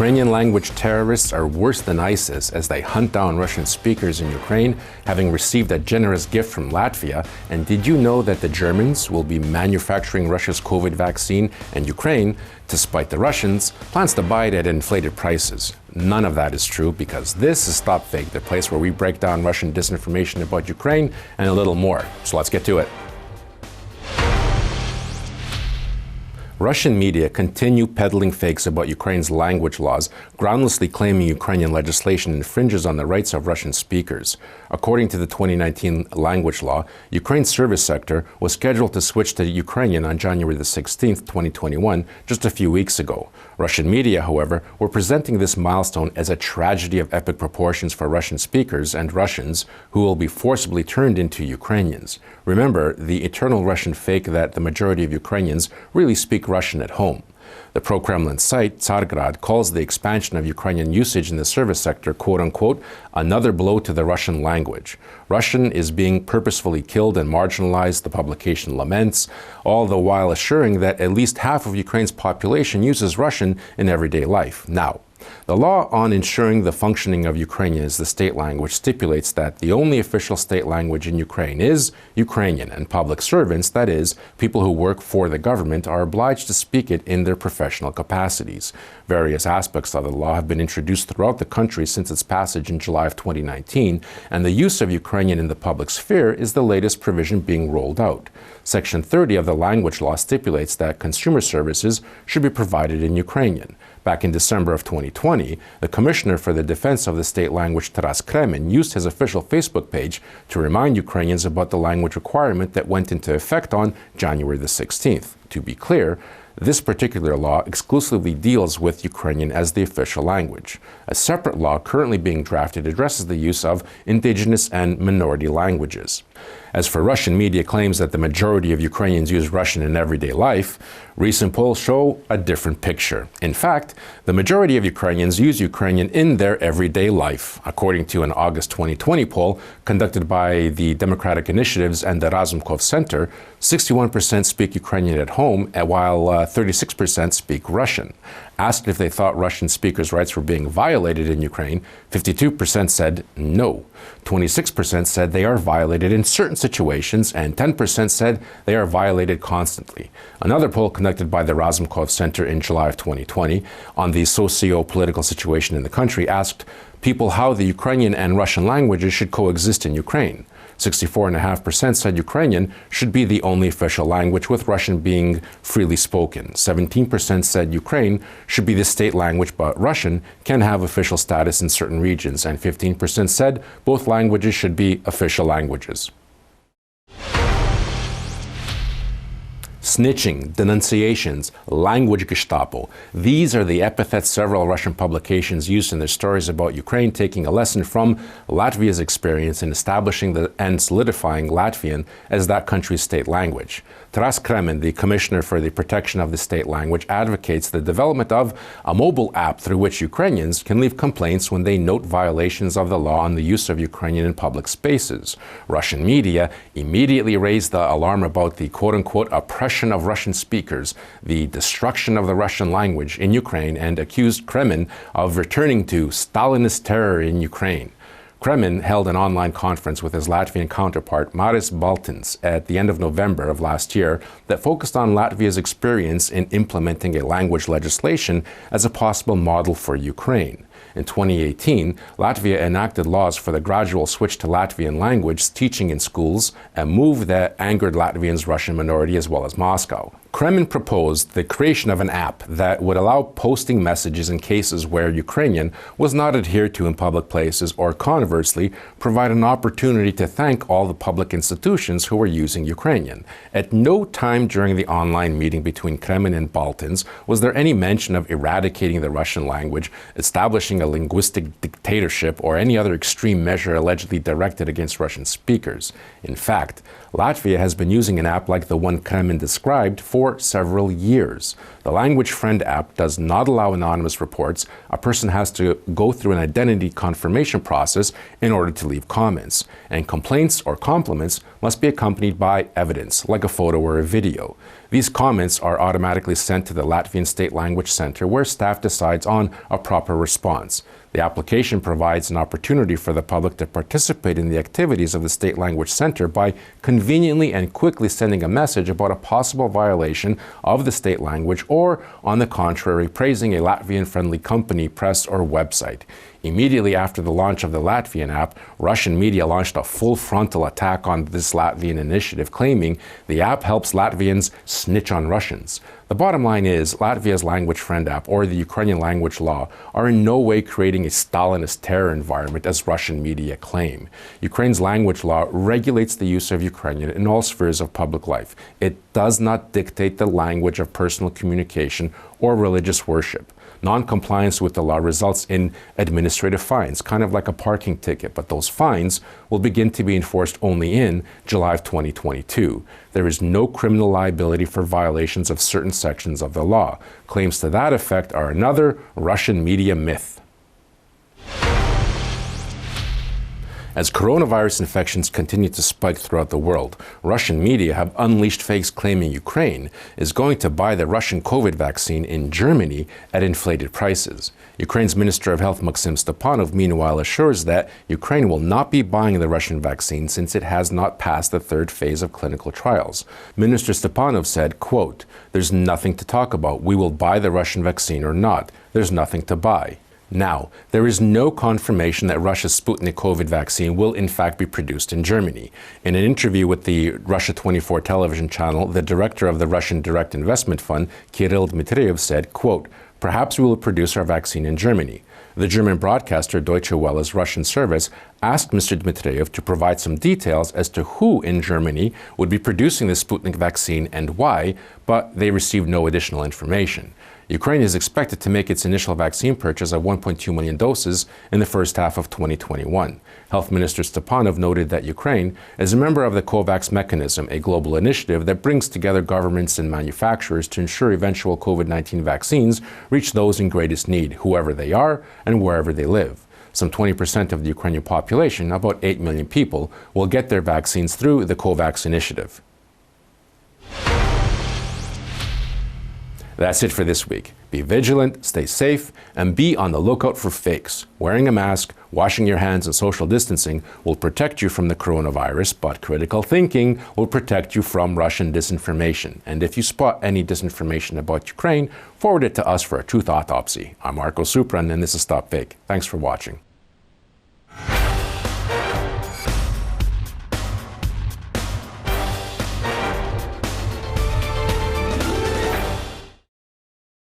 Ukrainian language terrorists are worse than ISIS as they hunt down Russian speakers in Ukraine, having received a generous gift from Latvia. And did you know that the Germans will be manufacturing Russia's COVID vaccine, and Ukraine, to spite the Russians, plans to buy it at inflated prices? None of that is true, because this is StopFake, the place where we break down Russian disinformation about Ukraine and a little more. So let's get to it. Russian media continue peddling fakes about Ukraine's language laws, groundlessly claiming Ukrainian legislation infringes on the rights of Russian speakers. According to the 2019 language law, Ukraine's service sector was scheduled to switch to Ukrainian on January the 16th, 2021, just a few weeks ago. Russian media, however, were presenting this milestone as a tragedy of epic proportions for Russian speakers and Russians who will be forcibly turned into Ukrainians. Remember the eternal Russian fake that the majority of Ukrainians really speak Russian at home. The pro-Kremlin site, Tsargrad, calls the expansion of Ukrainian usage in the service sector, quote-unquote, another blow to the Russian language. Russian is being purposefully killed and marginalized, the publication laments, all the while assuring that at least half of Ukraine's population uses Russian in everyday life. Now, the law on ensuring the functioning of Ukrainian as the state language stipulates that the only official state language in Ukraine is Ukrainian, and public servants, that is, people who work for the government, are obliged to speak it in their professional capacities. Various aspects of the law have been introduced throughout the country since its passage in July of 2019, and the use of Ukrainian in the public sphere is the latest provision being rolled out. Section 30 of the language law stipulates that consumer services should be provided in Ukrainian. Back in December of 2020, the Commissioner for the Defense of the State Language, Taras Kremen, used his official Facebook page to remind Ukrainians about the language requirement that went into effect on January the 16th. To be clear, this particular law exclusively deals with Ukrainian as the official language. A separate law currently being drafted addresses the use of indigenous and minority languages. As for Russian media claims that the majority of Ukrainians use Russian in everyday life, recent polls show a different picture. In fact, the majority of Ukrainians use Ukrainian in their everyday life. According to an August 2020 poll conducted by the Democratic Initiatives and the Razumkov Center, 61% speak Ukrainian at home, while 36% speak Russian. Asked if they thought Russian speakers' rights were being violated in Ukraine, 52% said no. 26% said they are violated in certain situations, and 10% said they are violated constantly. Another poll conducted by the Razumkov Center in July of 2020 on the socio-political situation in the country asked people how the Ukrainian and Russian languages should coexist in Ukraine. 64.5% said Ukrainian should be the only official language, with Russian being freely spoken. 17% said Ukraine should be the state language, but Russian can have official status in certain regions, and 15% said both languages should be official languages. Snitching, denunciations, language Gestapo. These are the epithets several Russian publications used in their stories about Ukraine, taking a lesson from Latvia's experience in establishing and solidifying Latvian as that country's state language. Taras Kremen, the Commissioner for the Protection of the State Language, advocates the development of a mobile app through which Ukrainians can leave complaints when they note violations of the law on the use of Ukrainian in public spaces. Russian media immediately raised the alarm about the quote-unquote oppression of Russian speakers, the destruction of the Russian language in Ukraine, and accused Kremen of returning to Stalinist terror in Ukraine. Kremen held an online conference with his Latvian counterpart, Maris Baltins, at the end of November of last year that focused on Latvia's experience in implementing a language legislation as a possible model for Ukraine. In 2018, Latvia enacted laws for the gradual switch to Latvian language teaching in schools, a move that angered Latvians' Russian minority as well as Moscow. Kremen proposed the creation of an app that would allow posting messages in cases where Ukrainian was not adhered to in public places, or conversely, provide an opportunity to thank all the public institutions who were using Ukrainian. At no time during the online meeting between Kremen and Baltins was there any mention of eradicating the Russian language, establishing a linguistic dictatorship, or any other extreme measure allegedly directed against Russian speakers. In fact, Latvia has been using an app like the one Kremlin described for several years. The Language Friend app does not allow anonymous reports. A person has to go through an identity confirmation process in order to leave comments. And complaints or compliments must be accompanied by evidence, like a photo or a video. These comments are automatically sent to the Latvian State Language Center, where staff decides on a proper response. The application provides an opportunity for the public to participate in the activities of the State Language Center by conveniently and quickly sending a message about a possible violation of the state language or, on the contrary, praising a Latvian-friendly company, press, or website. Immediately after the launch of the Latvian app, Russian media launched a full frontal attack on this Latvian initiative, claiming the app helps Latvians snitch on Russians. The bottom line is, Latvia's Language Friend app or the Ukrainian language law are in no way creating a Stalinist terror environment, as Russian media claim. Ukraine's language law regulates the use of Ukrainian in all spheres of public life. It does not dictate the language of personal communication or religious worship. Non-compliance with the law results in administrative fines, kind of like a parking ticket, but those fines will begin to be enforced only in July of 2022. There is no criminal liability for violations of certain sections of the law. Claims to that effect are another Russian media myth. As coronavirus infections continue to spike throughout the world, Russian media have unleashed fakes claiming Ukraine is going to buy the Russian COVID vaccine in Germany at inflated prices. Ukraine's Minister of Health Maxim Stepanov, meanwhile, assures that Ukraine will not be buying the Russian vaccine since it has not passed the third phase of clinical trials. Minister Stepanov said, quote, "There's nothing to talk about. We will buy the Russian vaccine or not. There's nothing to buy." Now, there is no confirmation that Russia's Sputnik COVID vaccine will in fact be produced in Germany. In an interview with the Russia 24 television channel, the director of the Russian Direct Investment Fund, Kirill Dmitriev, said, quote, "Perhaps we will produce our vaccine in Germany." The German broadcaster Deutsche Welle's Russian service asked Mr. Dmitriev to provide some details as to who in Germany would be producing the Sputnik vaccine and why, but they received no additional information. Ukraine is expected to make its initial vaccine purchase of 1.2 million doses in the first half of 2021. Health Minister Stepanov noted that Ukraine is a member of the COVAX mechanism, a global initiative that brings together governments and manufacturers to ensure eventual COVID-19 vaccines reach those in greatest need, whoever they are and wherever they live. Some 20% of the Ukrainian population, about 8 million people, will get their vaccines through the COVAX initiative. That's it for this week. Be vigilant, stay safe, and be on the lookout for fakes. Wearing a mask, washing your hands, and social distancing will protect you from the coronavirus, but critical thinking will protect you from Russian disinformation. And if you spot any disinformation about Ukraine, forward it to us for a truth autopsy. I'm Marko Suprun, and this is StopFake. Thanks for watching.